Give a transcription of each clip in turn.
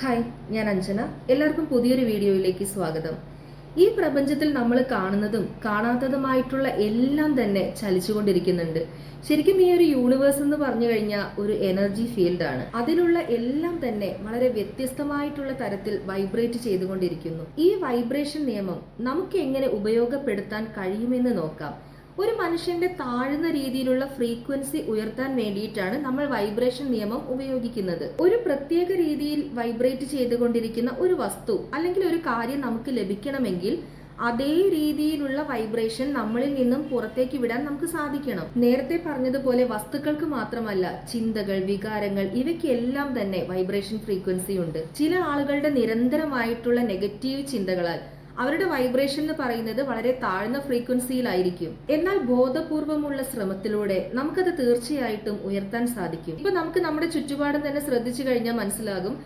Hi, ഞാൻ അഞ്ജന. എല്ലാവർക്കും പുതിയൊരു വീഡിയോയിലേക്ക് സ്വാഗതം. ഈ പ്രപഞ്ചത്തിൽ നമ്മൾ കാണുന്നതും കാണാത്തതുമായിട്ടുള്ള എല്ലാം തന്നെ ചലിച്ചുകൊണ്ടിരിക്കുന്നുണ്ട്. ശരിക്കും ഈ ഒരു യൂണിവേഴ്സ് എന്ന് പറഞ്ഞു കഴിഞ്ഞാൽ ഒരു എനർജി ഫീൽഡാണ്. അതിലുള്ള എല്ലാം തന്നെ വളരെ വ്യത്യസ്തമായിട്ടുള്ള തരത്തിൽ വൈബ്രേറ്റ് ചെയ്തുകൊണ്ടിരിക്കുന്നു. ഈ വൈബ്രേഷൻ നിയമം നമുക്ക് എങ്ങനെ ഉപയോഗപ്പെടുത്താൻ കഴിയുമെന്ന് നോക്കാം. ഒരു മനുഷ്യന്റെ താഴ്ന്ന രീതിയിലുള്ള ഫ്രീക്വൻസി ഉയർത്താൻ വേണ്ടിയിട്ടാണ് നമ്മൾ വൈബ്രേഷൻ നിയമം ഉപയോഗിക്കുന്നത്. ഒരു പ്രത്യേക രീതിയിൽ വൈബ്രേറ്റ് ചെയ്തുകൊണ്ടിരിക്കുന്ന ഒരു വസ്തു അല്ലെങ്കിൽ ഒരു കാര്യം നമുക്ക് ലഭിക്കണമെങ്കിൽ അതേ രീതിയിലുള്ള വൈബ്രേഷൻ നമ്മളിൽ നിന്നും പുറത്തേക്ക് വിടാൻ നമുക്ക് സാധിക്കണം. നേരത്തെ പറഞ്ഞതുപോലെ വസ്തുക്കൾക്ക് മാത്രമല്ല, ചിന്തകൾ, വികാരങ്ങൾ, ഇവയ്ക്കെല്ലാം തന്നെ വൈബ്രേഷൻ ഫ്രീക്വൻസി ഉണ്ട്. ചില ആളുകളുടെ നിരന്തരമായിട്ടുള്ള നെഗറ്റീവ് ചിന്തകളാൽ അവരുടെ വൈബ്രേഷൻ എന്ന് പറയുന്നത് വളരെ താഴ്ന്ന ഫ്രീക്വൻസിയിലായിരിക്കും. എന്നാൽ ബോധപൂർവമുള്ള ശ്രമത്തിലൂടെ നമുക്കത് തീർച്ചയായിട്ടും ഉയർത്താൻ സാധിക്കും. ഇപ്പൊ നമുക്ക് നമ്മുടെ ചുറ്റുപാടും തന്നെ ശ്രദ്ധിച്ചു കഴിഞ്ഞാൽ മനസ്സിലാകും,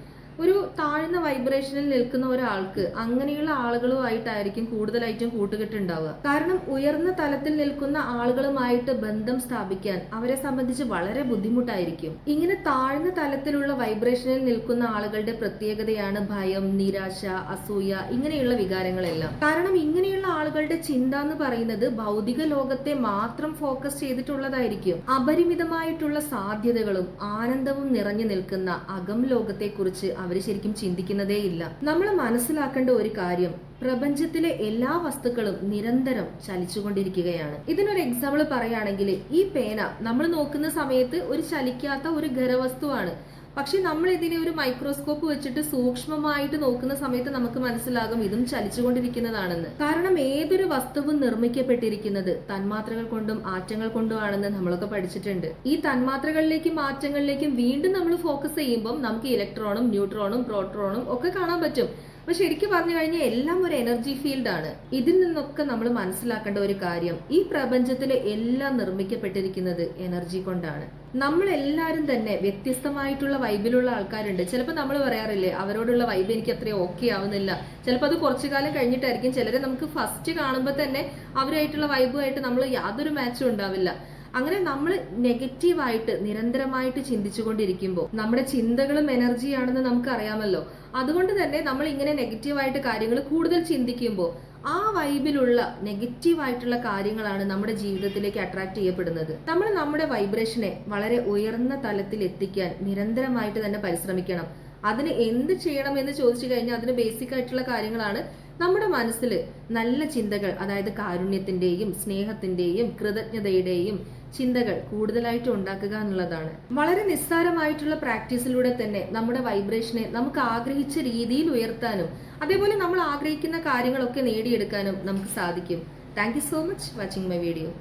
ഒരു താഴ്ന്ന വൈബ്രേഷനിൽ നിൽക്കുന്ന ഒരാൾക്ക് അങ്ങനെയുള്ള ആളുകളുമായിട്ടായിരിക്കും കൂടുതലായിട്ടും കൂട്ടുകെട്ടുണ്ടാവുക. കാരണം ഉയർന്ന തലത്തിൽ നിൽക്കുന്ന ആളുകളുമായിട്ട് ബന്ധം സ്ഥാപിക്കാൻ അവരെ സംബന്ധിച്ച് വളരെ ബുദ്ധിമുട്ടായിരിക്കും. ഇങ്ങനെ താഴ്ന്ന തലത്തിലുള്ള വൈബ്രേഷനിൽ നിൽക്കുന്ന ആളുകളുടെ പ്രത്യേകതയാണ് ഭയം, നിരാശ, അസൂയ, ഇങ്ങനെയുള്ള വികാരങ്ങളെല്ലാം. കാരണം ഇങ്ങനെയുള്ള ആളുകളുടെ ചിന്ത എന്ന് പറയുന്നത് ഭൗതിക ലോകത്തെ മാത്രം ഫോക്കസ് ചെയ്തിട്ടുള്ളതായിരിക്കും. അപരിമിതമായിട്ടുള്ള സാധ്യതകളും ആനന്ദവും നിറഞ്ഞു നിൽക്കുന്ന അകം ലോകത്തെ കുറിച്ച് അവർ ശരിക്കും ചിന്തിക്കുന്നതേയില്ല. നമ്മൾ മനസ്സിലാക്കേണ്ട ഒരു കാര്യം, പ്രപഞ്ചത്തിലെ എല്ലാ വസ്തുക്കളും നിരന്തരം ചലിച്ചുകൊണ്ടിരിക്കുകയാണ്. ഇതിനൊരു എക്സാമ്പിൾ പറയുകയാണെങ്കിൽ, ഈ പേന നമ്മൾ നോക്കുന്ന സമയത്ത് ഒരു ചലിക്കാത്ത ഒരു ഖരവസ്തുവാണ്. പക്ഷെ നമ്മൾ ഇതിനെ ഒരു മൈക്രോസ്കോപ്പ് വെച്ചിട്ട് സൂക്ഷ്മമായിട്ട് നോക്കുന്ന സമയത്ത് നമുക്ക് മനസ്സിലാകും ഇതും ചലിച്ചുകൊണ്ടിരിക്കുന്നതാണെന്ന്. കാരണം ഏതൊരു വസ്തുവും നിർമ്മിക്കപ്പെട്ടിരിക്കുന്നത് തന്മാത്രകൾ കൊണ്ടും ആറ്റങ്ങൾ കൊണ്ടും ആണെന്ന് നമ്മളൊക്കെ പഠിച്ചിട്ടുണ്ട്. ഈ തന്മാത്രകളിലേക്കും ആറ്റങ്ങളിലേക്കും വീണ്ടും നമ്മൾ ഫോക്കസ് ചെയ്യുമ്പോൾ നമുക്ക് ഇലക്ട്രോണും ന്യൂട്രോണും പ്രോട്ടോണും ഒക്കെ കാണാൻ പറ്റും. അപ്പൊ ശരിക്കും പറഞ്ഞു കഴിഞ്ഞാൽ എല്ലാം ഒരു എനർജി ഫീൽഡാണ്. ഇതിൽ നിന്നൊക്കെ നമ്മൾ മനസ്സിലാക്കേണ്ട ഒരു കാര്യം, ഈ പ്രപഞ്ചത്തിലെ എല്ലാം നിർമ്മിക്കപ്പെട്ടിരിക്കുന്നത് എനർജി കൊണ്ടാണ്. നമ്മൾ എല്ലാവരും തന്നെ വ്യത്യസ്തമായിട്ടുള്ള വൈബിലുള്ള ആൾക്കാരുണ്ട്. ചിലപ്പോൾ നമ്മൾ പറയാറില്ലേ, അവരോടുള്ള വൈബ് എനിക്ക് അത്രയും ഓക്കെ ആവുന്നില്ല. ചിലപ്പോൾ അത് കുറച്ചു കാലം കഴിഞ്ഞിട്ടായിരിക്കും. ചിലരെ നമുക്ക് ഫസ്റ്റ് കാണുമ്പോൾ തന്നെ അവരായിട്ടുള്ള വൈബുമായിട്ട് നമ്മൾ യാതൊരു മാച്ചും ഉണ്ടാവില്ല. അങ്ങനെ നമ്മൾ നെഗറ്റീവായിട്ട് നിരന്തരമായിട്ട് ചിന്തിച്ചുകൊണ്ടിരിക്കുമ്പോൾ നമ്മുടെ ചിന്തകളും എനർജിയാണെന്ന് നമുക്ക് അറിയാമല്ലോ. അതുകൊണ്ട് തന്നെ നമ്മൾ ഇങ്ങനെ നെഗറ്റീവായിട്ട് കാര്യങ്ങൾ കൂടുതൽ ചിന്തിക്കുമ്പോൾ ആ വൈബിലുള്ള നെഗറ്റീവായിട്ടുള്ള കാര്യങ്ങളാണ് നമ്മുടെ ജീവിതത്തിലേക്ക് അട്രാക്ട് ചെയ്യപ്പെടുന്നത്. നമ്മൾ നമ്മുടെ വൈബ്രേഷനെ വളരെ ഉയർന്ന തലത്തിൽ എത്തിക്കാൻ നിരന്തരമായിട്ട് തന്നെ പരിശ്രമിക്കണം. അതിന് എന്ത് ചെയ്യണം എന്ന് ചോദിച്ചു കഴിഞ്ഞാൽ അതിന് ബേസിക് ആയിട്ടുള്ള കാര്യങ്ങളാണ് നമ്മുടെ മനസ്സിൽ നല്ല ചിന്തകൾ, അതായത് കാരുണ്യത്തിന്റെയും സ്നേഹത്തിന്റെയും കൃതജ്ഞതയുടെയും ചിന്തകൾ കൂടുതലായിട്ട് ഉണ്ടാക്കുക എന്നുള്ളതാണ്. വളരെ നിസ്സാരമായിട്ടുള്ള പ്രാക്ടീസിലൂടെ തന്നെ നമ്മുടെ വൈബ്രേഷനെ നമുക്ക് ആഗ്രഹിച്ച രീതിയിൽ ഉയർത്താനും അതേപോലെ നമ്മൾ ആഗ്രഹിക്കുന്ന കാര്യങ്ങളൊക്കെ നേടിയെടുക്കാനും നമുക്ക് സാധിക്കും. Thank you so much watching my video.